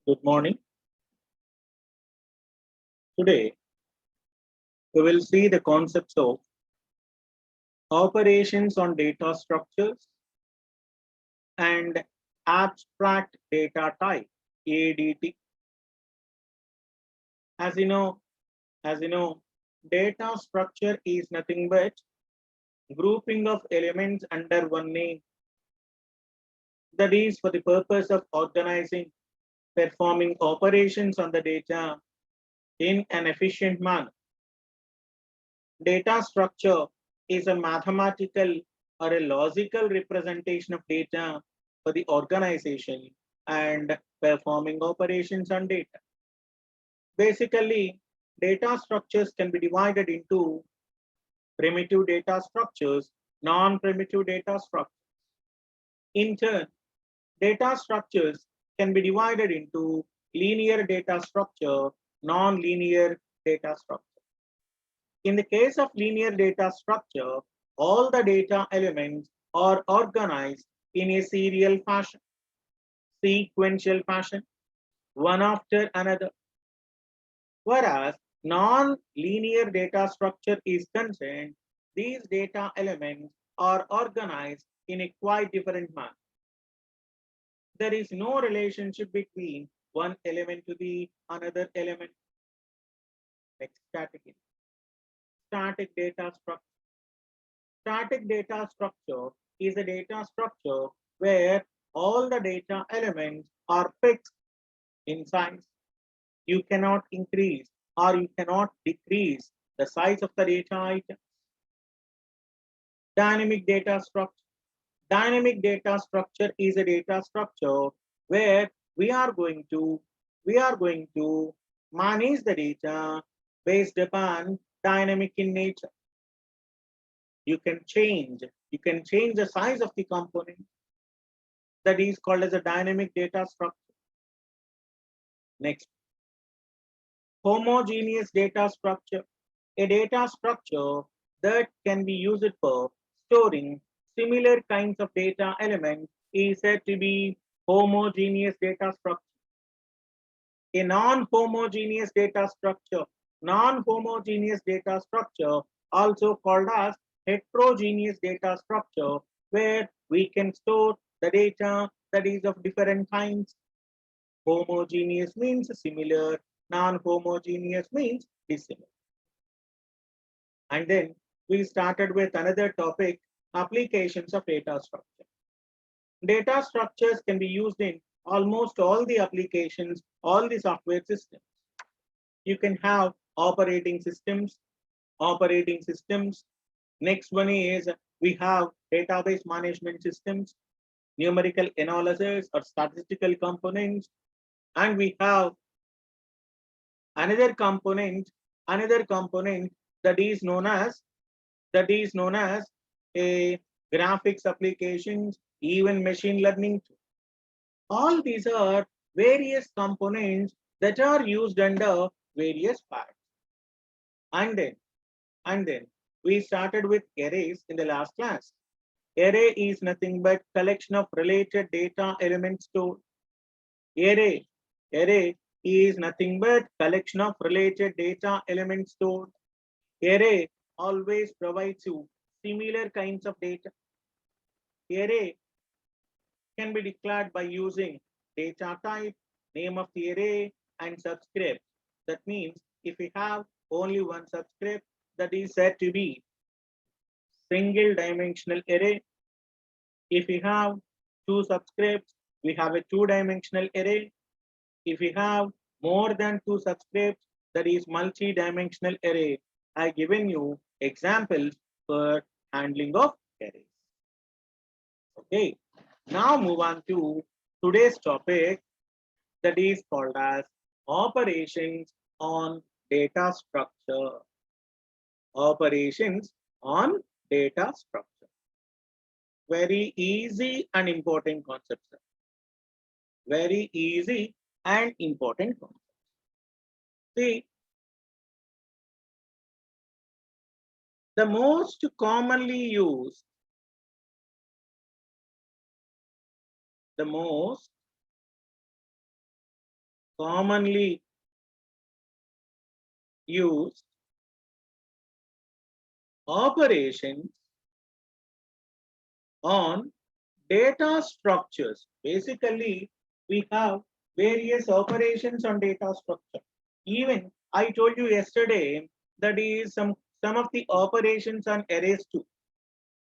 Good morning. Today, we will see the concepts of operations on data structures and abstract data type, ADT. As you know, data structure is nothing but grouping of elements under one name. That is for the purpose of organizing, performing operations on the data in an efficient manner. Data structure is a mathematical or a logical representation of data for the organization and performing operations on data. Basically, data structures can be divided into primitive data structures, non-primitive data structures. In turn, data structures can be divided into linear data structure, non-linear data structure. In the case of linear data structure, all the data elements are organized in a serial fashion, sequential fashion, one after another. Whereas non-linear data structure is concerned, these data elements are organized in a quite different manner. There is no relationship between one element to the another element. Next category, static data structure. Static data structure is a data structure where all the data elements are fixed in size. You cannot increase or you cannot decrease the size of the data items. Dynamic data structure. Dynamic data structure is a data structure where we are going to manage the data based upon dynamic in nature. You can change the size of the component. That is called as a dynamic data structure. Next, homogeneous data structure. A data structure that can be used for storing similar kinds of data elements is said to be homogeneous data structure. A non-homogeneous data structure, also called as heterogeneous data structure, where we can store the data that is of different kinds. Homogeneous means similar, non-homogeneous means dissimilar. And then we started with another topic, applications of data structure. Data structures can be used in almost all the applications, all the software systems. You can have operating systems. Next one is we have database management systems, numerical analysis or statistical components, and we have another component that is known as a graphics applications, even machine learning. All these are various components that are used under various parts. And then we started with arrays in the last class. Array is nothing but collection of related data elements stored. Array is nothing but collection of related data elements stored. Array always provides you similar kinds of data. Array can be declared by using data type, name of the array, and subscript. That means if we have only one subscript, that is said to be single dimensional array. If we have two subscripts, we have a two-dimensional array. If we have more than two subscripts, that is multi-dimensional array. I given you examples for handling of arrays. Okay, now move on to today's topic, that is called as operations on data structure. Operations on data structure. Very easy and important concept, sir. Very easy and important concept. See, the most commonly used, commonly used operations on data structures. Basically, we have various operations on data structure. Even I told you yesterday that is some of the operations on arrays too.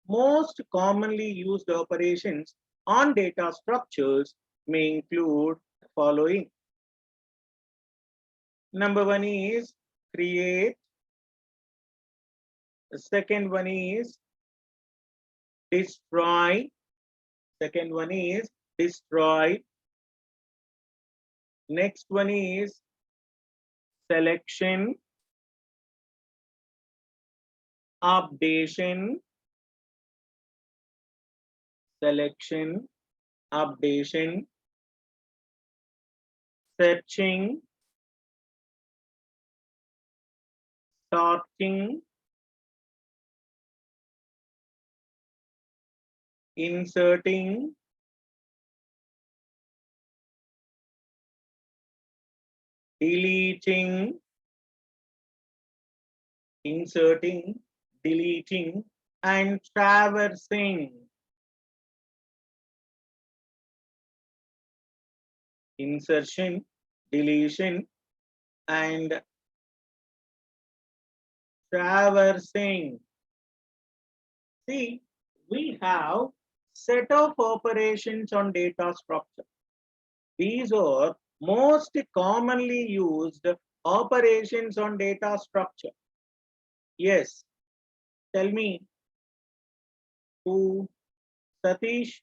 Most commonly used operations on data structures may include the following. Number one is create. The second one is destroy. Second one is destroy. Next one is selection, updation, selection, updation, searching, sorting, inserting, deleting, inserting, deleting, and traversing. Insertion, deletion, and traversing. See, we have set of operations on data structure. These are most commonly used operations on data structure. Yes, tell me who? Satish?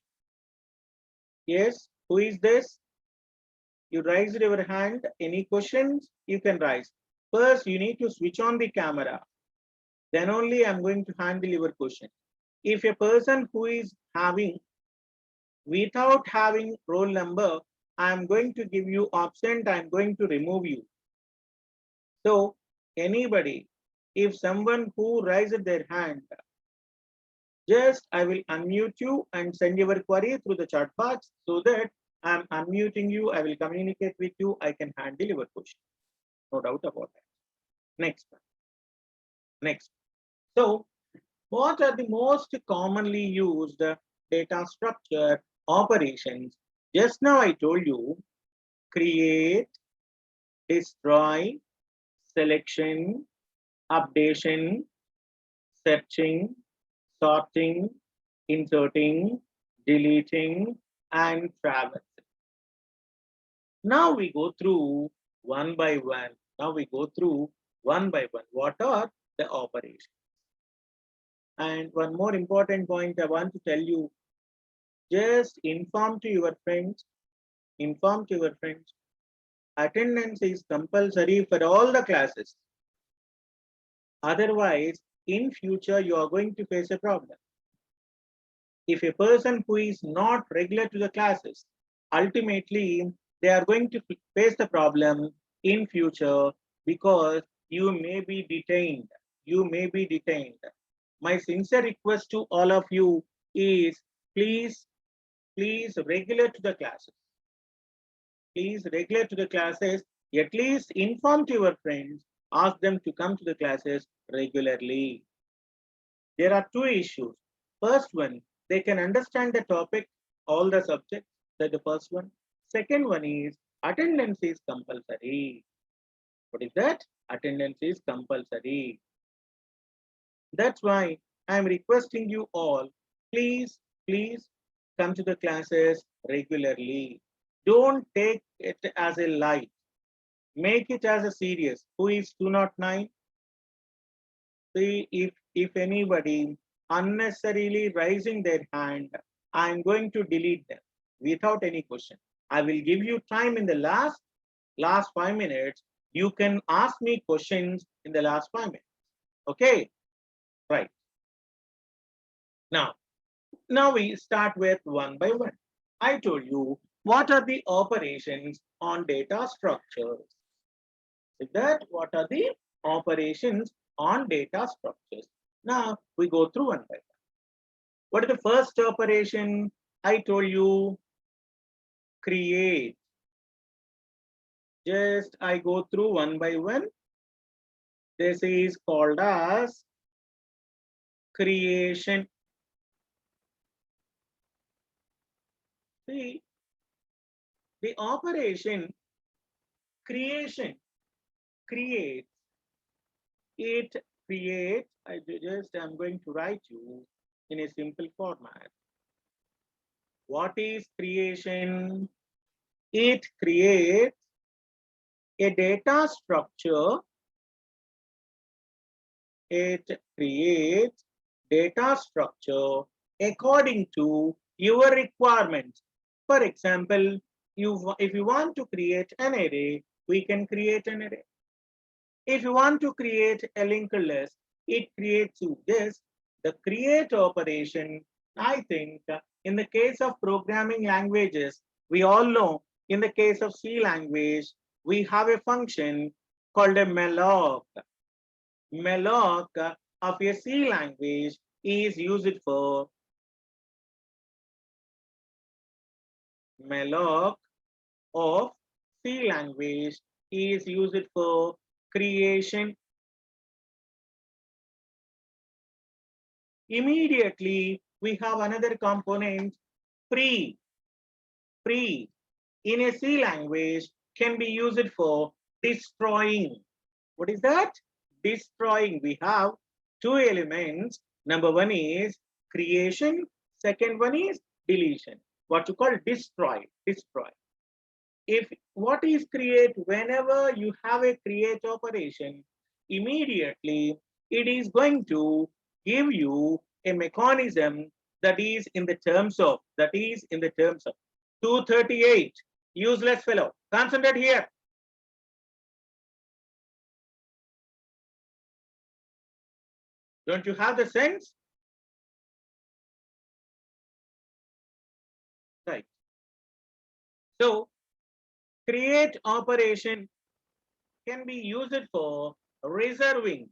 Yes, who is this? You raised your hand. Any questions? You can raise. First, you need to switch on the camera. Then only I'm going to handle your question. If a person who is having, without having roll number, I'm going to give you absent, I'm going to remove you. So anybody, if someone who raised their hand, just I will unmute you and send your query through the chat box so that I'm unmuting you. I will communicate with you. I can handle your question. No doubt about that. Next. Next. So what are the most commonly used data structure operations? Just now I told you create, destroy, selection, updation, searching, sorting, inserting, deleting, and traversing. Now we go through one by one. What are the operations? And one more important point I want to tell you, just inform to your friends, attendance is compulsory for all the classes. Otherwise, in future, you are going to face a problem. If a person who is not regular to the classes, ultimately, they are going to face the problem in future because you may be detained. My sincere request to all of you is please regular to the classes. At least inform to your friends, ask them to come to the classes regularly. There are two issues. First one, they can understand the topic, all the subjects. That's the first one. Second one is attendance is compulsory. What is that? Attendance is compulsory. That's why I'm requesting you all, please come to the classes regularly. Don't take it as a light. Make it as a serious. Who is 209? See, if anybody unnecessarily raising their hand, I'm going to delete them without any question. I will give you time in the last 5 minutes. You can ask me questions in the last 5 minutes. Okay, right. Now we start with one by one. I told you what are the operations on data structures. Is that what are the operations on data structures? Now we go through one by one. What is the first operation? I told you create. Just I go through one by one. This is called as creation. See, the operation creation creates, it creates, I'm going to write you in a simple format. What is creation? It creates a data structure. It creates data structure according to your requirements. For example, if you want to create an array, we can create an array. If you want to create a linked list, it creates you this. The create operation, I think in the case of programming languages, we all know in the case of C language, we have a function called a malloc. Malloc of a C language is used for malloc of C language is used for creation. Immediately, we have another component, free. Free in a C language can be used for destroying. What is that? Destroying. We have two elements. Number one is creation. Second one is deletion. What you call destroy. Destroy. If what is create, whenever you have a create operation, immediately it is going to give you a mechanism that is in the terms of 238. Useless fellow, concentrate here. Don't you have the sense? Right. So create operation can be used for reserving.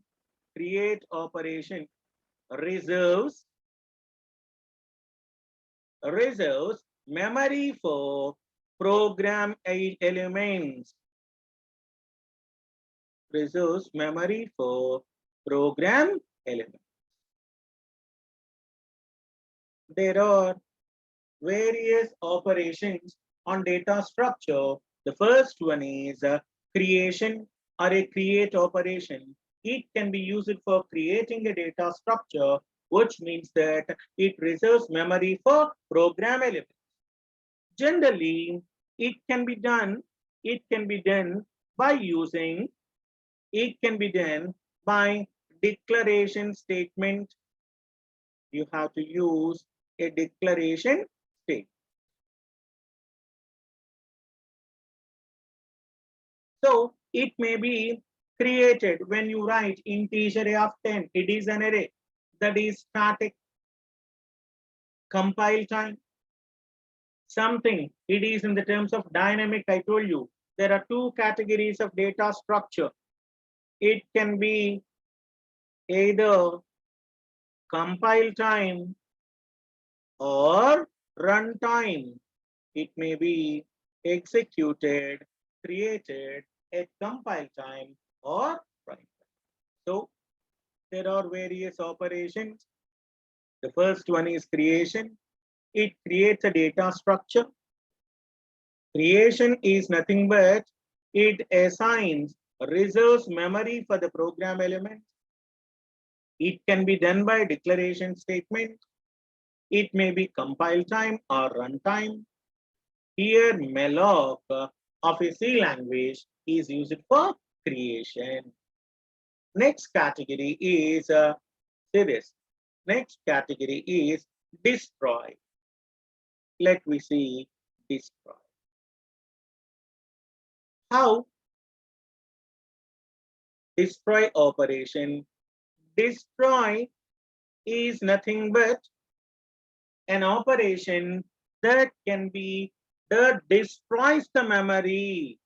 Create operation reserves memory for program elements. Reserves memory for program elements. There are various operations on data structure. The first one is creation or a create operation. It can be used for creating a data structure, which means that it reserves memory for program elements. Generally, it can be done by using, it can be done by declaration statement. You have to use a declaration statement. So it may be created when you write integer array of 10. It is an array that is static. Compile time. Something, it is in the terms of dynamic. I told you there are two categories of data structure. It can be either compile time or runtime. It may be executed, created at compile time or runtime. So there are various operations. The first one is creation. It creates a data structure. Creation is nothing but it assigns, reserves memory for the program element. It can be done by declaration statement. It may be compile time or runtime. Here, malloc of a C language is used for creation. Next category is, say this, next category is destroy. Let me see destroy. How? Destroy operation. Destroy is nothing but an operation that can be, that destroys the memory.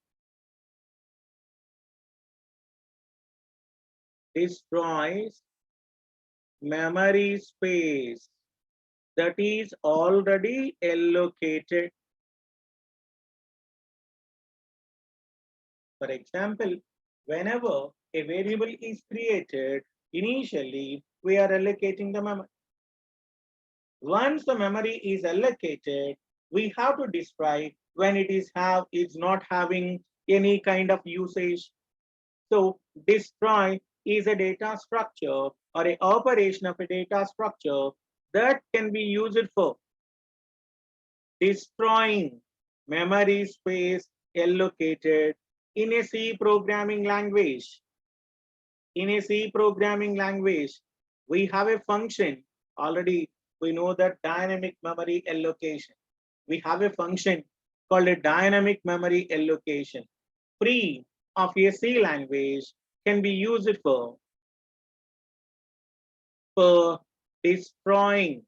Destroys memory space that is already allocated. For example, whenever a variable is created, initially we are allocating the memory. Once the memory is allocated, we have to describe when it is not having any kind of usage. So destroy is a data structure or an operation of a data structure that can be used for destroying memory space allocated in a C programming language. In a C programming language, we have a function. Already we know that dynamic memory allocation. We have a function called a dynamic memory allocation. Free of a C language can be used for destroying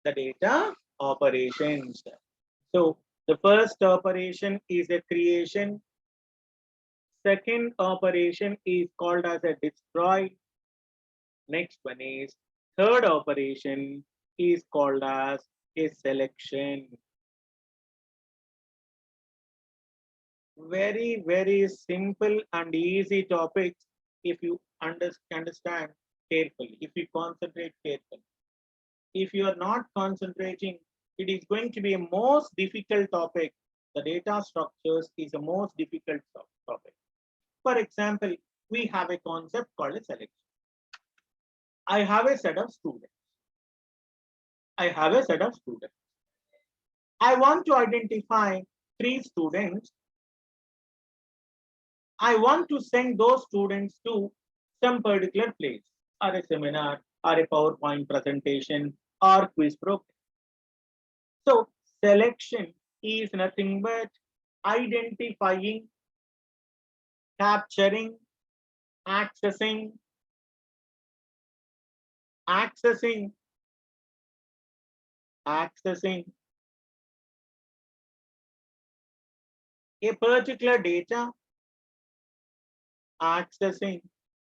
the data operations. So the first operation is a creation. Second operation is called as a destroy. Next one is third operation is called as a selection. Very, very simple and easy topics if you understand carefully, if you concentrate carefully. If you are not concentrating, it is going to be a most difficult topic. The data structures is a most difficult topic. For example, we have a concept called a selection. I have a set of students. I want to identify 3 students. I want to send those students to some particular place or a seminar or a PowerPoint presentation or quiz program. So selection is nothing but identifying, capturing, accessing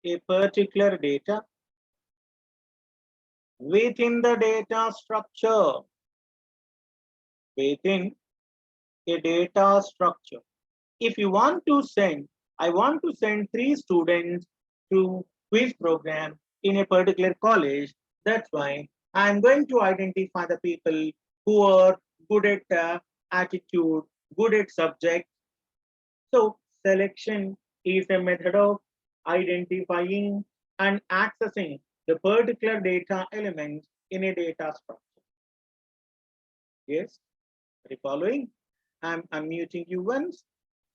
a particular data, within the data structure, If you want to send, I want to send 3 students to quiz program in a particular college. That's why I'm going to identify the people who are good at attitude, good at subject. So selection is a method of identifying and accessing the particular data elements in a data structure. Yes, are you following? I'm unmuting you once.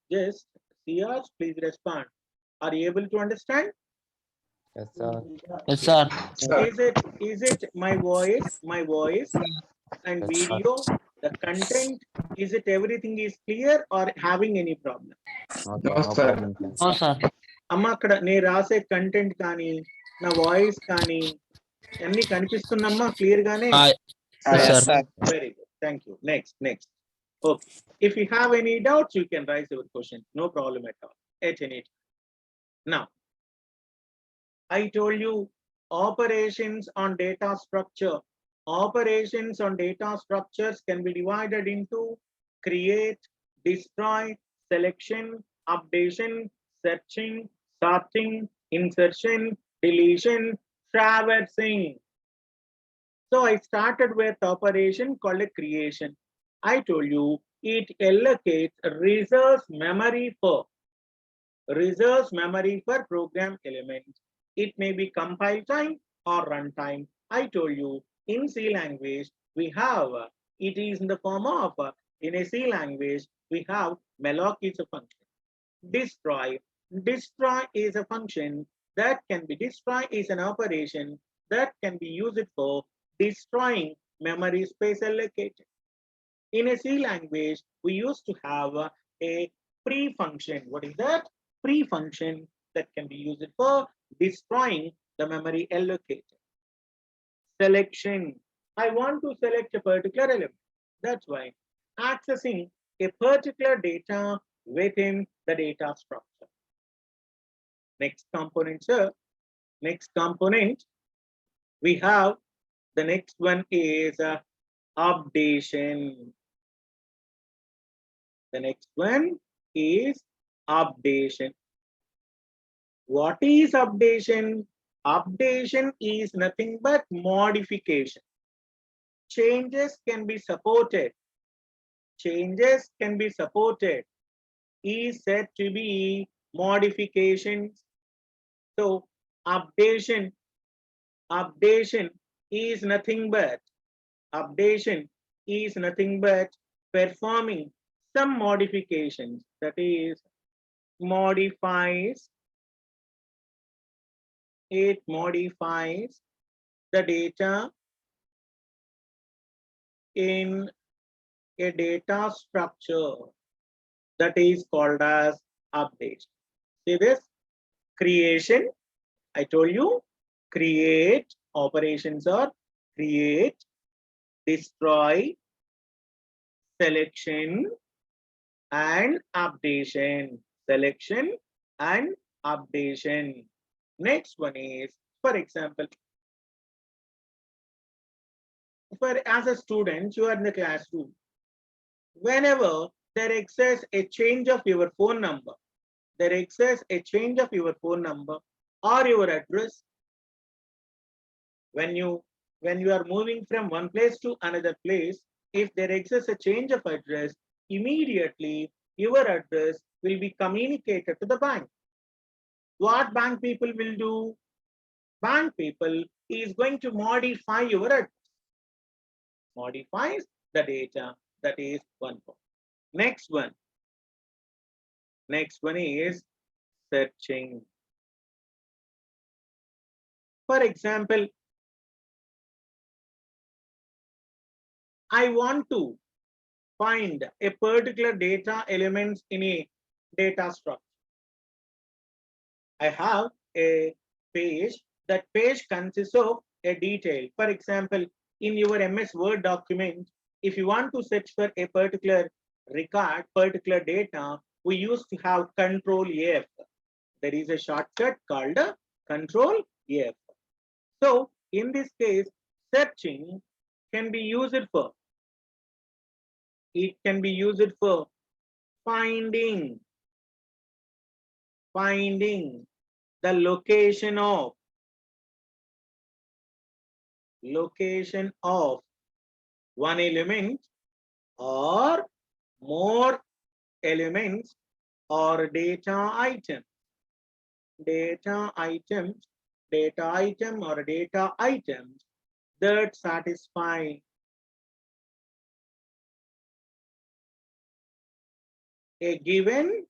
Yes, Siyaj, please respond. Are you able to understand? Yes, sir. Yes, sir. Is it my voice and Yes, sir. video, the content, is it everything is clear or having any problem? No problem, sir. No, sir. అమ్మ అక్కడ నేను రాసే content కానీ నా voice కానీ అన్ని కనిపిస్తుందమ్మా clear గానే Yes, sir. Very good thank you next okay if you have any doubts you can raise your question no problem at all at any now I told you operations on data structure. Operations on data structures can be divided into create, destroy, selection, updation, searching, sorting, insertion, deletion, traversing. So I started with operation called a creation. I told you it allocates reserves memory for program elements. It may be compile time or runtime. I told you in C language we have it is in the form of in a C language we have malloc is a function. Destroy is a function that can be is an operation that can be used for destroying memory space allocated. In a C language we used to have a pre function. What is that? Pre function that can be used for destroying the memory allocated. Selection. I want to select a particular element. That's why accessing a particular data within the data structure. Next component, sir. Next component, we have the next one is updation. The next one is updation. What is updation? Updation is nothing but modification. Changes can be supported. Changes can be supported is said to be modifications. So updation is nothing but performing some modifications, that is modifies the data in a data structure, that is called as update. See this? Creation, I told you, create operations are create, destroy, selection, and updation. Selection and updation. Next one is, for example, as a student, you are in the classroom. Whenever there exists a change of your phone number, or your address, when you are moving from one place to another place, if there exists a change of address, immediately your address will be communicated to the bank. What bank people will do? Bank people is going to modify your address. Modifies the data, that is one point. Next one is searching. For example, I want to find a particular data elements in a data structure. I have a page. That page consists of a detail. For example, in your MS Word document, if you want to search for a particular record, particular data, we used to have Control F. There is a shortcut called Control F. So in this case, searching can be used for, finding the location of one element or more elements or data item or data items that satisfy a given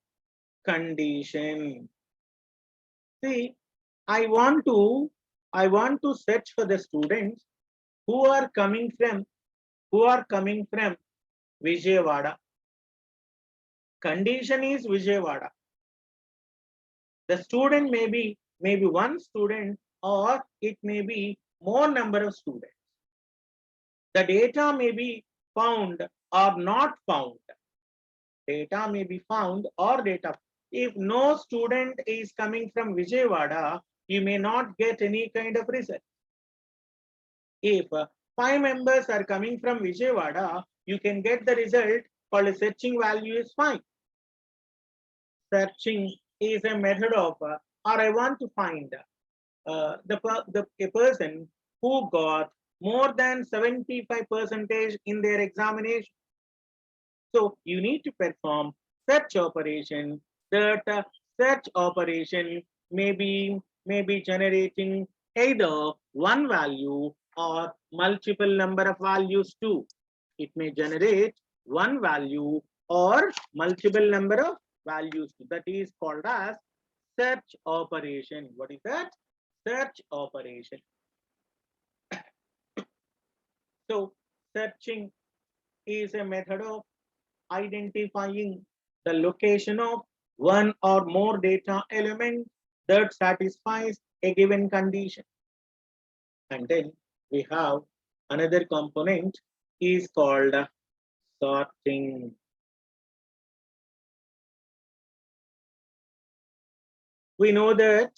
condition. See, I want to search for the students who are coming from Vijayawada. Condition is Vijayawada. The student may be one student, or it may be more number of students. The data may be found or not found. Data may be found or data. If no student is coming from Vijayawada, you may not get any kind of result. If 5 members are coming from Vijayawada, you can get the result called searching value is 5. Searching is a method of, or I want to find a person who got more than 75% in their examination. So you need to perform search operation. That search operation may be generating either one value or multiple number of values too. It may generate one value or multiple number of values too. That is called as search operation. What is that? Search operation. So searching is a method of identifying the location of one or more data element that satisfies a given condition. And then we have another component is called sorting. We know that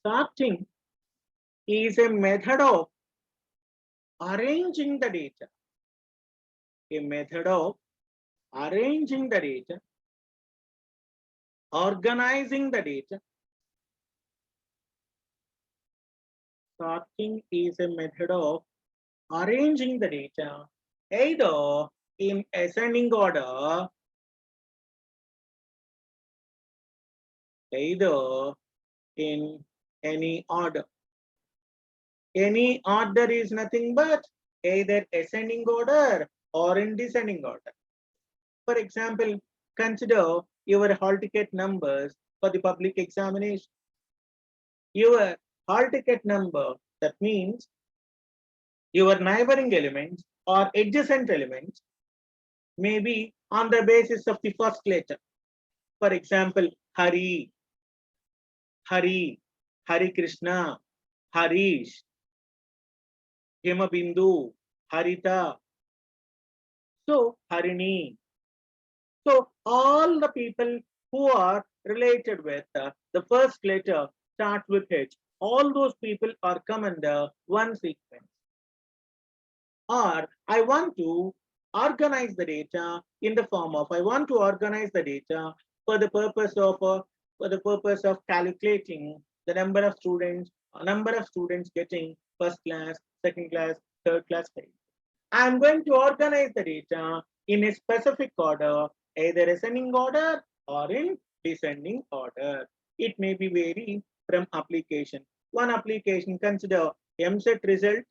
sorting is a method of arranging the data. A method of arranging the data, organizing the data. Sorting is a method of arranging the data either in ascending order, either in any order. Any order is nothing but either ascending order or in descending order. For example, consider your hall ticket numbers for the public examination. Your hall ticket number, that means your neighboring elements or adjacent elements may be on the basis of the first letter. For example, Hari, Hari, Hari Krishna, Harish, Hemabindu, Harita, so Harini. So all the people who are related with the first letter start with H. All those people are come under one sequence. Or I want to organize the data in the form of, I want to organize the data for the purpose of calculating the number of students getting first class, second class, third class. I'm going to organize the data in a specific order, either ascending order or in descending order. It may be vary from application. One application, consider MSET result.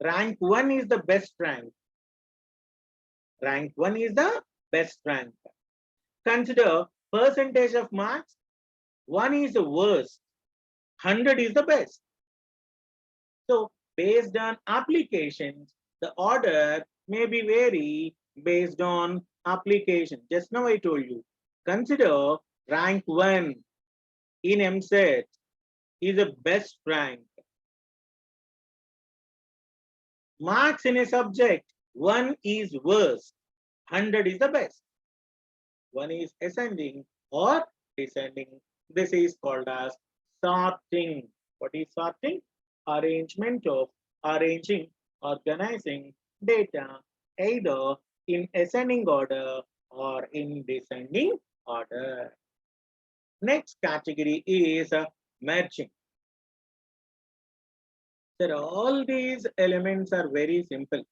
Rank 1 is the best rank. Rank 1 is the best rank. Consider percentage of marks. 1 is the worst. 100 is the best. So based on applications, the order may be vary based on application. Just now I told you, consider rank 1 in MSET is the best rank. Marks in a subject, 1 is worst, 100 is the best. 1 is ascending or descending. This is called as sorting. What is sorting? Arrangement of organizing data either in ascending order or in descending order. Next category is merging. So all these elements are very simple.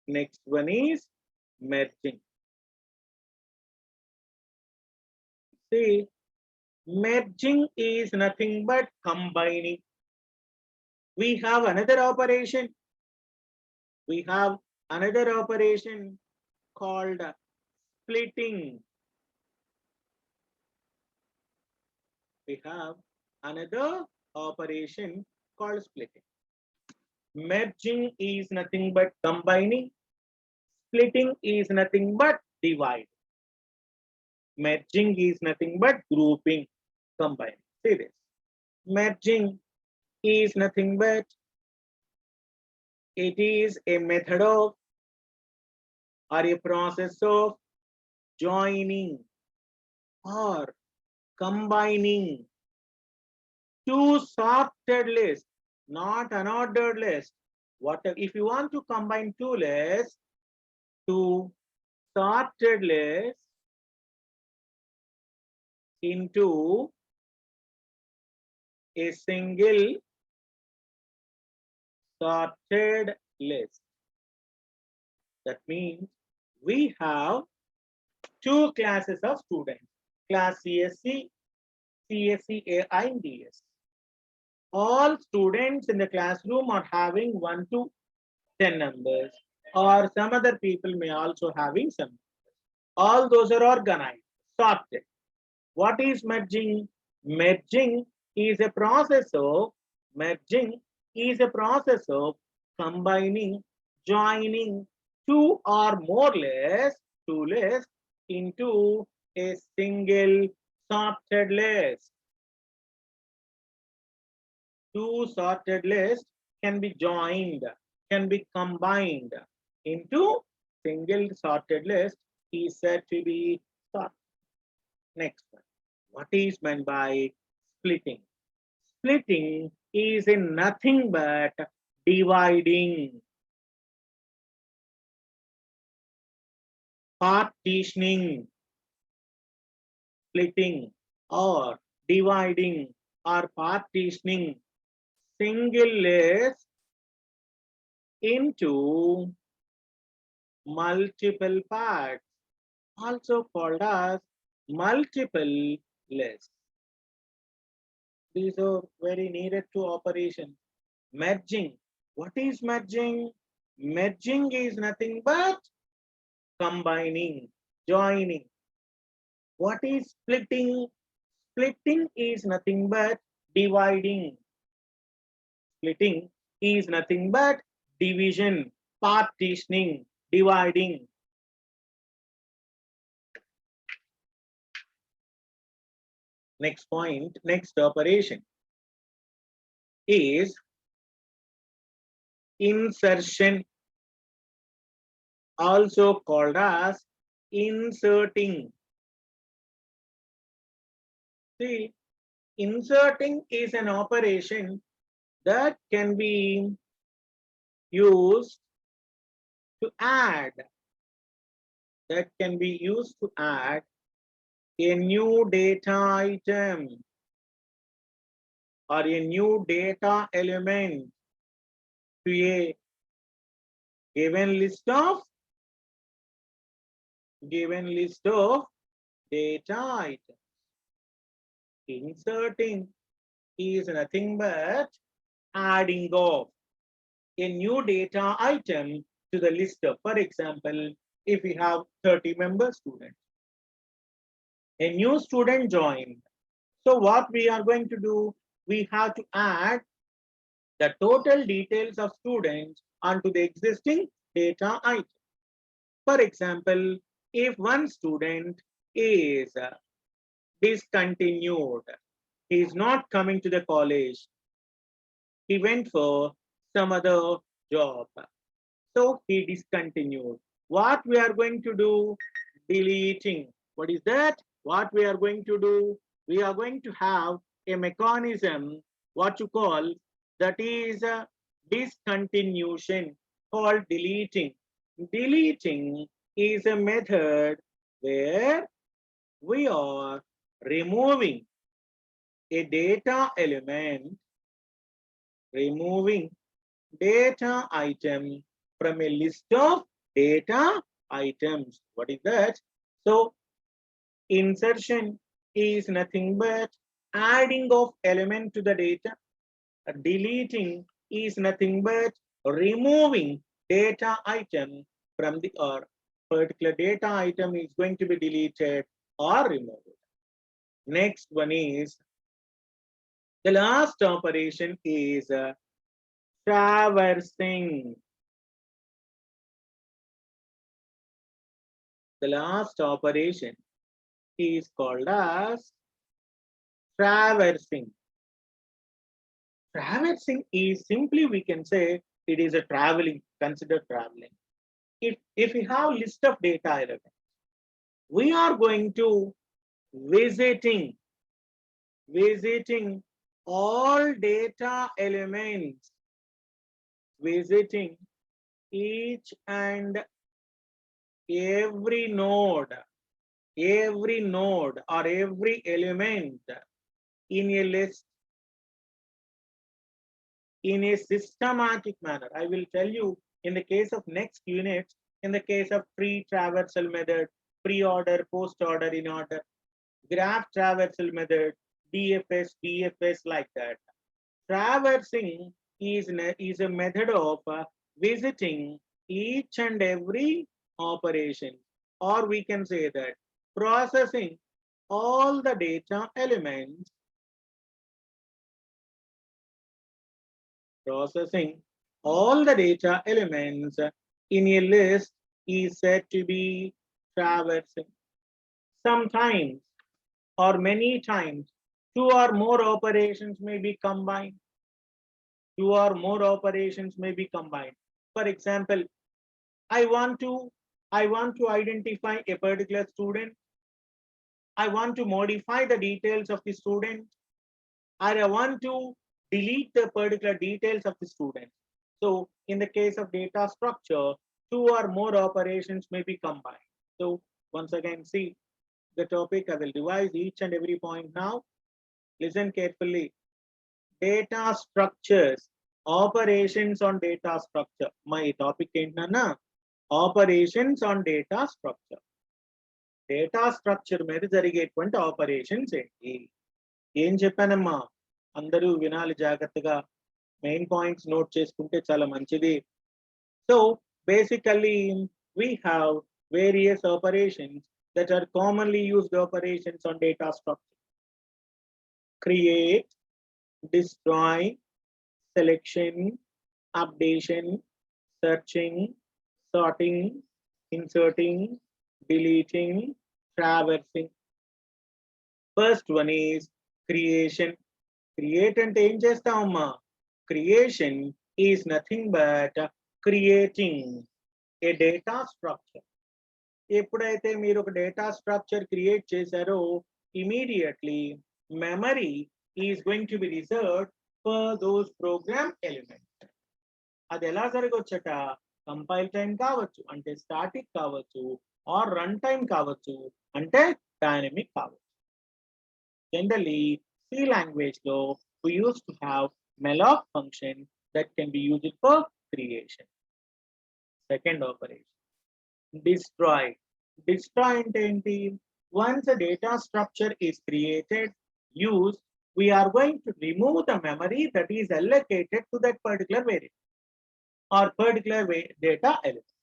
Next one is merging. See, merging is nothing but combining. We have another operation. We have another operation called splitting. We have another operation called splitting. Merging is nothing but combining. Splitting is nothing but divide. Merging is nothing but grouping, combining. See this. Merging is nothing but, it is a method of or a process of joining or combining two sorted lists, not unordered list. What if you want to combine two lists, two sorted lists into a single sorted list? That means we have two classes of students, class CSC, CSC AI and DS. All students in the classroom are having 1 to 10 numbers, or some other people may also having some. All those are organized, sorted. What is merging? Merging is a process of combining, joining two or more lists, two lists into a single sorted list. Two sorted lists can be joined, can be combined into single sorted list is said to be sorted. Next one. What is meant by splitting? Splitting is in nothing but dividing. partitioning, splitting, or dividing or partitioning single list into multiple parts, also called as multiple lists. These are very needed to operation. Merging. What is merging? Merging is nothing but combining, joining. What is splitting? Splitting is nothing but dividing. Splitting is nothing but division, partitioning, dividing. Next point, next operation is insertion, also called as inserting. See, inserting is an operation that can be used to add, that can be used to add a new data item or a new data element to a given list of data items. Inserting is nothing but adding of a new data item to the list of, for example, if we have 30-member students, a new student joined. So what we are going to do, we have to add the total details of students onto the existing data item. For example, if one student is discontinued, he is not coming to the college, he went for some other job, so he discontinued. What we are going to do? Deleting. What is that? What we are going to do? We are going to have a mechanism, what you call, that is a discontinuation, called deleting. Deleting is a method where we are removing a data element, removing data item from a list of data items. What is that? So insertion is nothing but adding of element to the data. Deleting is nothing but removing data item from the, or particular data item is going to be deleted or removed. Next one is, the last operation is traversing. The last operation is called as traversing. Traversing is simply, we can say, it is a traveling, consider traveling. If we have list of data elements, we are going to visiting all data elements, visiting each and every node or every element in a list in a systematic manner. I will tell you in the case of next unit, in the case of pre-traversal method, pre-order, post-order in order, graph traversal method, DFS, like that. Traversing is a method of visiting each and every operation, or we can say that processing all the data elements, in a list is said to be traversing. Sometimes or many times, two or more operations may be combined. For example, I want to identify a particular student. I want to modify the details of the student, or I want to delete the particular details of the student. So in the case of data structure, two or more operations may be combined. So once again, see the topic. I will revise each and every point now. Listen carefully. Data structures, operations on data structure. My topic ఏంటన్నా operations on data structure. Data structure మీద జరిగేటువంటి operations ఏంటి? ఏం చెప్పానమ్మా? అందరూ వినాలి జాగ్రత్తగా. Main points note చేసుకుంటే చాలా మంచిది. So basically we have various operations that are commonly used operations on data structure. Create, destroy, selection, updation, searching, sorting, inserting, deleting, traversing. First one is creation. Create అంటే ఏం చేస్తామమ్మా? Creation is nothing but creating a data structure. ఎప్పుడైతే మీరు ఒక data structure create చేశారో immediately memory is going to be reserved for those program elements. అది ఎలా జరగవచ్చట? Compile time కావచ్చు అంటే స్టాటిక్ కావచ్చు, ఆర్ రన్ టైం కావచ్చు అంటే డైనమిక్ కావచ్చు. జనరల్లీ C language లో we used to have malloc function that can be used for creation. Second operation, destroy. Destroy అంటే ఏంటి? Once a data structure is created, used, we are going to remove the memory that is allocated to that particular variable or particular data element.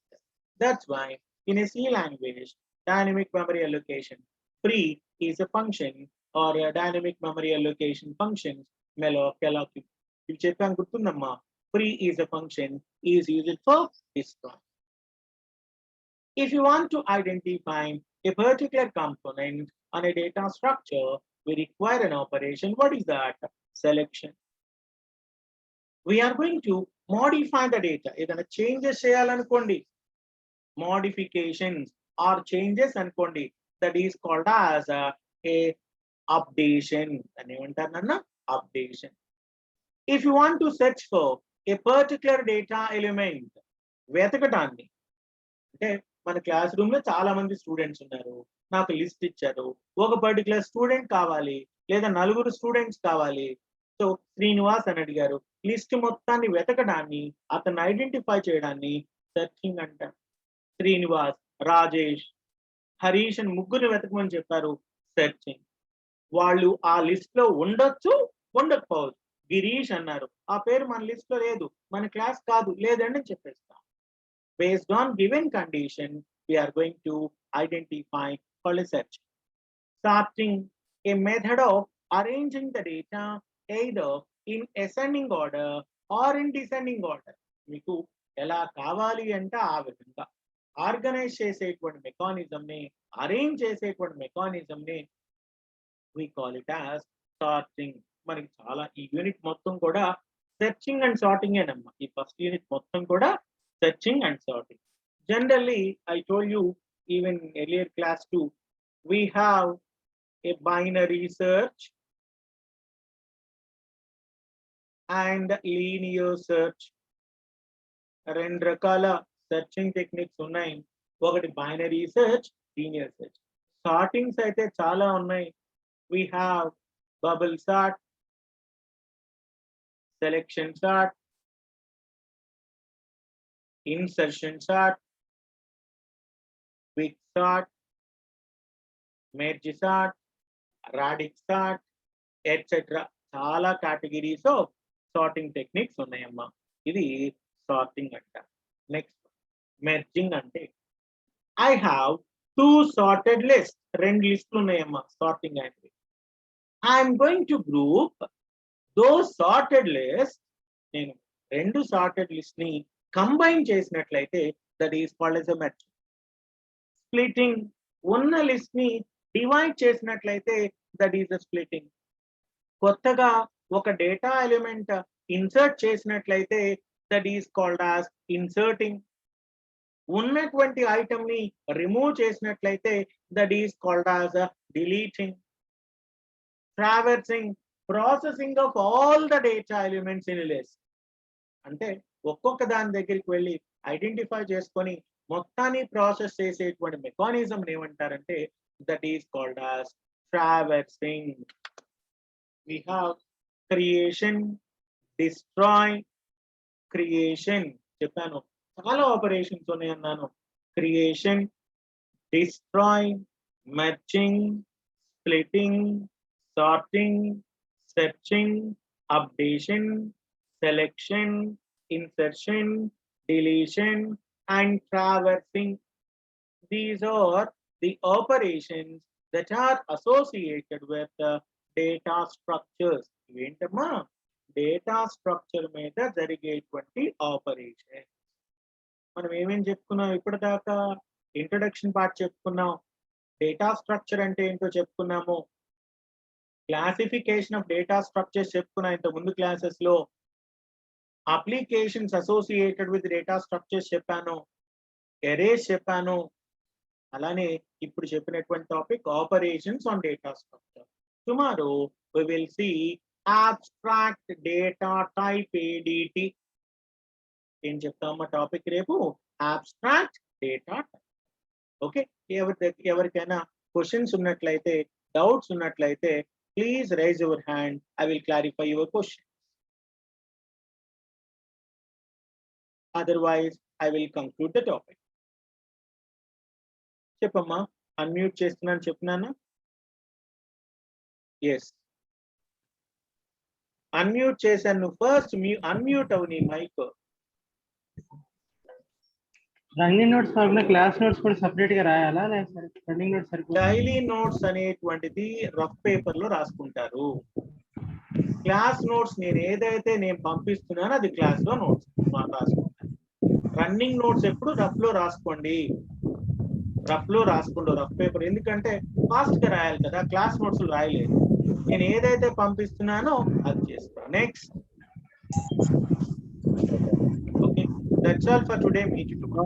That's why in a C language, dynamic memory allocation free is a function, or a dynamic memory allocation functions malloc, alloc. ఇవి చెప్పాను గుర్తుందమ్మా. Free is a function is used for destroy. If you want to identify a particular component on a data structure, we require an operation. What is that? Selection. We are going to modify the data. ఏదైనా changes చేయాలనుకోండి, modifications or changes అనుకోండి, that is called as a updation. అని ఏమంటారు నాన్న? Updation. If you want to search for a particular data element, వెతకడాన్ని అంటే మన class room లో చాలా మంది స్టూడెంట్స్ ఉన్నారు, నాకు లిస్ట్ ఇచ్చారు, ఒక పర్టికులర్ స్టూడెంట్ కావాలి లేదా నలుగురు స్టూడెంట్స్ కావాలి. సో శ్రీనివాస్ అని అడిగారు. లిస్ట్ మొత్తాన్ని వెతకడాన్ని, అతన్ని ఐడెంటిఫై చేయడాన్ని సెర్చింగ్ అంటారు. శ్రీనివాస్, రాజేష్, హరీష్ అని ముగ్గురు వెతకమని చెప్పారు, సెర్చింగ్. వాళ్ళు ఆ లిస్ట్ లో ఉండొచ్చు, ఉండకపోవచ్చు. గిరీష్ అన్నారు, ఆ పేరు మన లిస్ట్ లో లేదు, మన క్లాస్ కాదు, లేదండి చెప్పేస్తాం. Based on given condition, we are going to identify for a search. Sorting, a method of arranging the data either in ascending order or in descending order. మీకు ఎలా కావాలి అంటే ఆ విధంగా ఆర్గనైజ్ చేసేటువంటి మెకానిజం ని, అరేంజ్ చేసేటువంటి మెకానిజం ని we call it as sorting. మనకి చాలా ఈ యూనిట్ మొత్తం కూడా సెర్చింగ్ అండ్ సార్టింగ్ ఏనమ్మా. ఈ ఫస్ట్ యూనిట్ మొత్తం కూడా searching and sorting. Generally, I told you even earlier class 2, we have a binary search and linear search. రెండు రకాల సెర్చింగ్ టెక్నిక్స్ ఉన్నాయి. ఒకటి బైనరీ సెర్చ్, లీనియర్ సెర్చ్. సార్టింగ్స్ అయితే చాలా ఉన్నాయి. We have bubble sort, selection sort, insertion sort, quick sort, merge sort, radix sort, etc. చాలా categories of sorting techniques ఉన్నాయమ్మా. ఇది సార్టింగ్ అంట. నెక్స్ట్ మెర్జింగ్ అంటే ఐ హ్యావ్ 2 సార్టెడ్ లిస్ట్. 2 లిస్టులు ఉన్నాయమ్మా సార్టింగ్ అంటే. I'm going to group those sorted list. నేను 2 sorted list ని కంబైన్ చేసినట్లయితే that is called as a merge. Splitting, ఉన్న లిస్ట్ ని డివైడ్ చేసినట్లయితే దట్ ఈస్ a splitting. కొత్తగా ఒక డేటా ఎలిమెంట్ ఇన్సర్ట్ చేసినట్లయితే that is called as inserting. ఉన్నటువంటి ఐటమ్ ని రిమూవ్ చేసినట్లయితే that is called as deleting. Traversing, processing of all the data elements in a list. అంటే ఒక్కొక్క దాని దగ్గరికి వెళ్ళి ఐడెంటిఫై చేసుకొని మొత్తాన్ని ప్రాసెస్ చేసేటువంటి మెకానిజం ఏమంటారంటే that is called as traversing. We have creation, destroy, creation చెప్పాను, చాలా ఆపరేషన్స్ ఉన్నాయి అన్నాను. Creation, destroy, merging, splitting, sorting, searching, updation, selection, insertion, deletion, and traversing. These are the operations that are associated with the data structures. ఏంటమ్మా data structure మీద జరిగేటువంటి operation. మనం ఏమేం చెప్పుకున్నాం ఇప్పటిదాకా? ఇంట్రొడక్షన్ పార్ట్ చెప్పుకున్నాం, డేటా స్ట్రక్చర్ అంటే ఏంటో చెప్పుకున్నాము, క్లాసిఫికేషన్ ఆఫ్ డేటా స్ట్రక్చర్స్ చెప్పుకున్నాం ఇంత ముందు క్లాసెస్ లో, applications associated with data structures చెప్పాను, ఎరేస్ చెప్పాను, అలానే ఇప్పుడు చెప్పినటువంటి topic operations on data structure. Tomorrow we will see abstract data type ADT. ఏం చెప్తామా టాపిక్ రేపు? abstract data type. ఓకే, ఎవరికైనా క్వశ్చన్స్ ఉన్నట్లయితే, డౌట్స్ ఉన్నట్లయితే please rise your hand, I will clarify your question. Otherwise I will conclude the topic. చెప్పమ్మా, unmute చేస్తున్నాను చెప్తున్నానా? Yes, unmute చేశాను. First unmute అవు నీ మైక్. రన్నింగ్ నోట్స్ కాకుండా క్లాస్ నోట్స్ కూడా సెపరేట్ గా రాయాలా, లేదా రన్నింగ్ నోట్స్ సరిపోతుందా? డైలీ నోట్స్ అనేటువంటిది రఫ్ పేపర్ లో రాసుకుంటారు. క్లాస్ నోట్స్ నేను పంపిస్తున్నాను అది క్లాస్ లో నోట్స్ రాసుకుంటాను. రన్నింగ్ నోట్స్ ఎప్పుడు రఫ్ లో రాసుకోండి, రఫ్ పేపర్, ఎందుకంటే ఫాస్ట్ గా రాయాలి కదా, క్లాస్ నోట్స్ రాయలేదు. నేను ఏదైతే పంపిస్తున్నానో అది చేస్తాను. Next, okay, that's all for today. Meet you tomorrow.